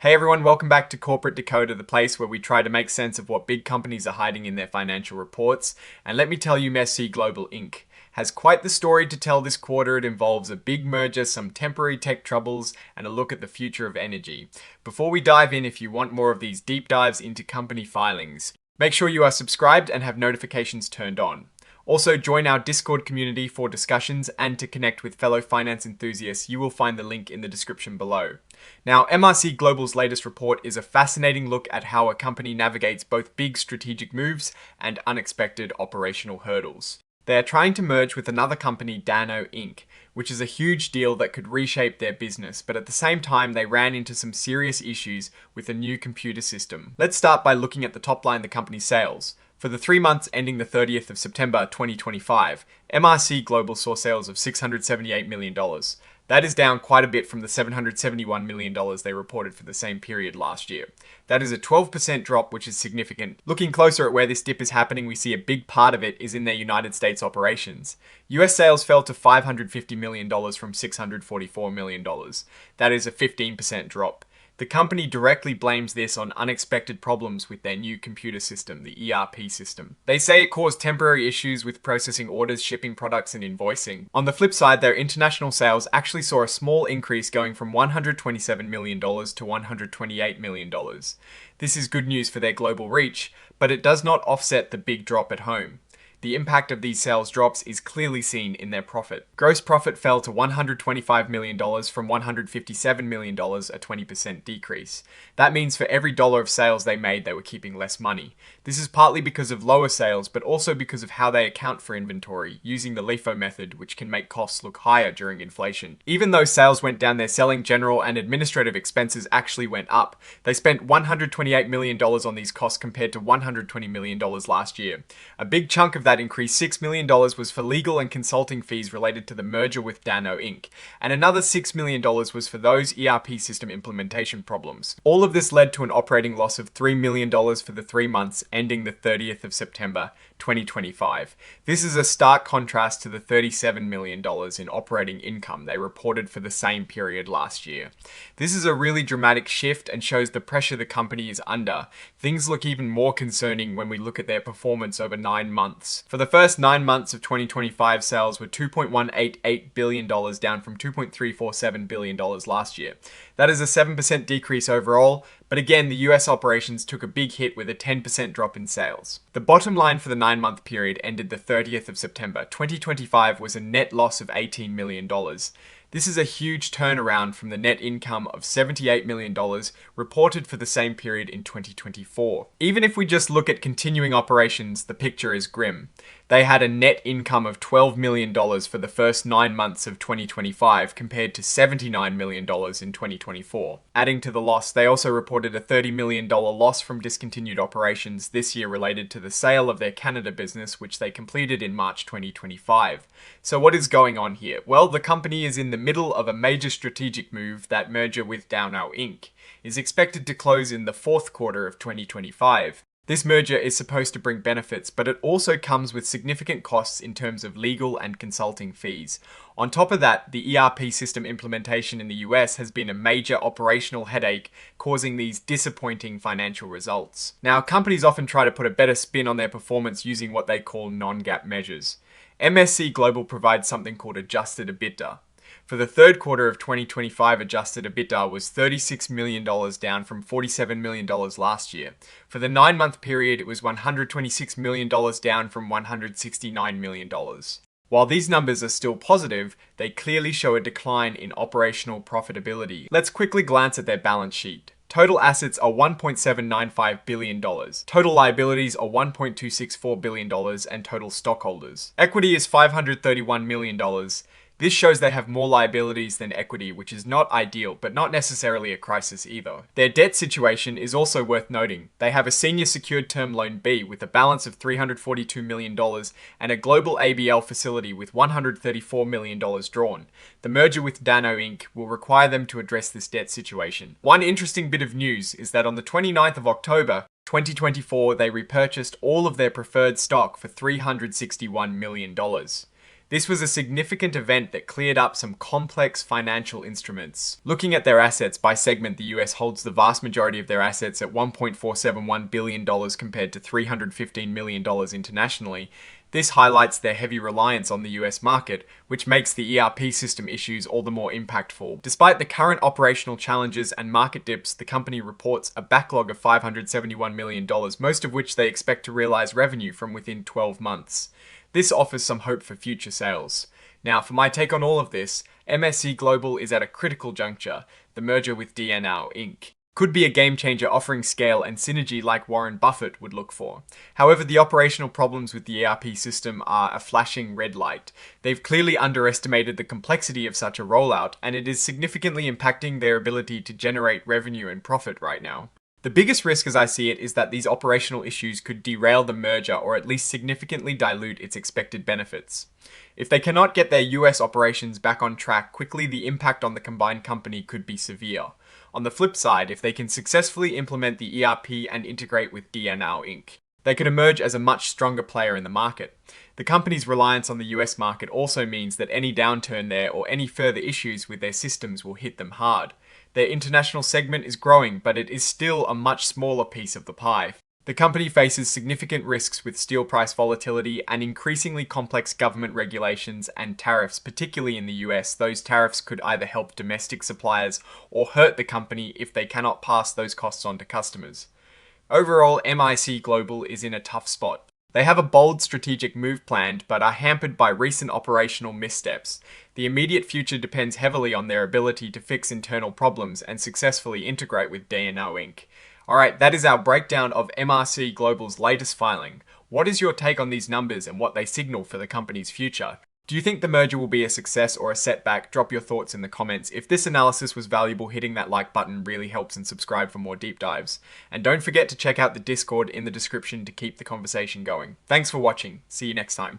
Hey everyone, welcome back to Corporate Decoder, the place where we try to make sense of what big companies are hiding in their financial reports. And let me tell you, MRC GLOBAL INC has quite the story to tell this quarter. It involves a big merger, some temporary tech troubles, and a look at the future of energy. Before we dive in, if you want more of these deep dives into company filings, make sure you are subscribed and have notifications turned on. Also, join our Discord community for discussions and to connect with fellow finance enthusiasts. You will find the link in the description below. Now, MRC Global's latest report is a fascinating look at how a company navigates both big strategic moves and unexpected operational hurdles. They are trying to merge with another company, Dano Inc., which is a huge deal that could reshape their business, but at the same time they ran into some serious issues with a new computer system. Let's start by looking at the top line, the company's sales. For the 3 months ending the 30th of September 2025, MRC Global saw sales of $678 million. That is down quite a bit from the $771 million they reported for the same period last year. That is a 12% drop, which is significant. Looking closer at where this dip is happening, we see a big part of it is in their United States operations. US sales fell to $550 million from $644 million. That is a 15% drop. The company directly blames this on unexpected problems with their new computer system, the ERP system. They say it caused temporary issues with processing orders, shipping products, and invoicing. On the flip side, their international sales actually saw a small increase, going from $127 million to $128 million. This is good news for their global reach, but it does not offset the big drop at home. The impact of these sales drops is clearly seen in their profit. Gross profit fell to $125 million from $157 million, a 20% decrease. That means for every dollar of sales they made, they were keeping less money. This is partly because of lower sales, but also because of how they account for inventory, using the LIFO method, which can make costs look higher during inflation. Even though sales went down, their selling, general, and administrative expenses actually went up. They spent $128 million on these costs compared to $120 million last year. A big chunk of that increase, $6 million, was for legal and consulting fees related to the merger with Dano Inc., and another $6 million was for those ERP system implementation problems. All of this led to an operating loss of $3 million for the 3 months ending the 30th of September 2025. This is a stark contrast to the $37 million in operating income they reported for the same period last year. This is a really dramatic shift and shows the pressure the company is under. Things look even more concerning when we look at their performance over 9 months. For the first 9 months of 2025, sales were $2.188 billion, down from $2.347 billion last year. That is a 7% decrease overall, but again, the US operations took a big hit with a 10% drop in sales. The bottom line for the 9-month period ended the 30th of September 2025 was a net loss of $18 million. This is a huge turnaround from the net income of $78 million reported for the same period in 2024. Even if we just look at continuing operations, the picture is grim. They had a net income of $12 million for the first 9 months of 2025 compared to $79 million in 2024. Adding to the loss, they also reported a $30 million loss from discontinued operations this year related to the sale of their Canada business, which they completed in March 2025. So what is going on here? Well, the company is in the middle of a major strategic move. That merger with Dano Inc. is expected to close in the 4th quarter of 2025. This merger is supposed to bring benefits, but it also comes with significant costs in terms of legal and consulting fees. On top of that, the ERP system implementation in the US has been a major operational headache, causing these disappointing financial results. Now, companies often try to put a better spin on their performance using what they call non-GAAP measures. MRC Global provides something called adjusted EBITDA. For the 3rd quarter of 2025, adjusted EBITDA was $36 million, down from $47 million last year. For the 9-month period, it was $126 million, down from $169 million. While these numbers are still positive, they clearly show a decline in operational profitability. Let's quickly glance at their balance sheet. Total assets are $1.795 billion. Total liabilities are $1.264 billion, and total stockholders. Equity is $531 million. This shows they have more liabilities than equity, which is not ideal, but not necessarily a crisis either. Their debt situation is also worth noting. They have a senior secured term loan B with a balance of $342 million and a global ABL facility with $134 million drawn. The merger with Dano Inc. will require them to address this debt situation. One interesting bit of news is that on the 29th of October, 2024, they repurchased all of their preferred stock for $361 million. This was a significant event that cleared up some complex financial instruments. Looking at their assets by segment, the US holds the vast majority of their assets at $1.471 billion compared to $315 million internationally. This highlights their heavy reliance on the US market, which makes the ERP system issues all the more impactful. Despite the current operational challenges and market dips, the company reports a backlog of $571 million, most of which they expect to realize revenue from within 12 months. This offers some hope for future sales. Now, for my take on all of this, MRC Global is at a critical juncture. The merger with DNOW Inc. could be a game changer, offering scale and synergy like Warren Buffett would look for. However, the operational problems with the ERP system are a flashing red light. They've clearly underestimated the complexity of such a rollout, and it is significantly impacting their ability to generate revenue and profit right now. The biggest risk as I see it is that these operational issues could derail the merger or at least significantly dilute its expected benefits. If they cannot get their US operations back on track quickly, the impact on the combined company could be severe. On the flip side, if they can successfully implement the ERP and integrate with DNOW Inc., they could emerge as a much stronger player in the market. The company's reliance on the US market also means that any downturn there or any further issues with their systems will hit them hard. Their international segment is growing, but it is still a much smaller piece of the pie. The company faces significant risks with steel price volatility and increasingly complex government regulations and tariffs, particularly in the US. Those tariffs could either help domestic suppliers or hurt the company if they cannot pass those costs on to customers. Overall, MRC Global is in a tough spot. They have a bold strategic move planned, but are hampered by recent operational missteps. The immediate future depends heavily on their ability to fix internal problems and successfully integrate with DNOW Inc. Alright, that is our breakdown of MRC Global's latest filing. What is your take on these numbers and what they signal for the company's future? Do you think the merger will be a success or a setback? Drop your thoughts in the comments. If this analysis was valuable, hitting that like button really helps, and subscribe for more deep dives. And don't forget to check out the Discord in the description to keep the conversation going. Thanks for watching. See you next time.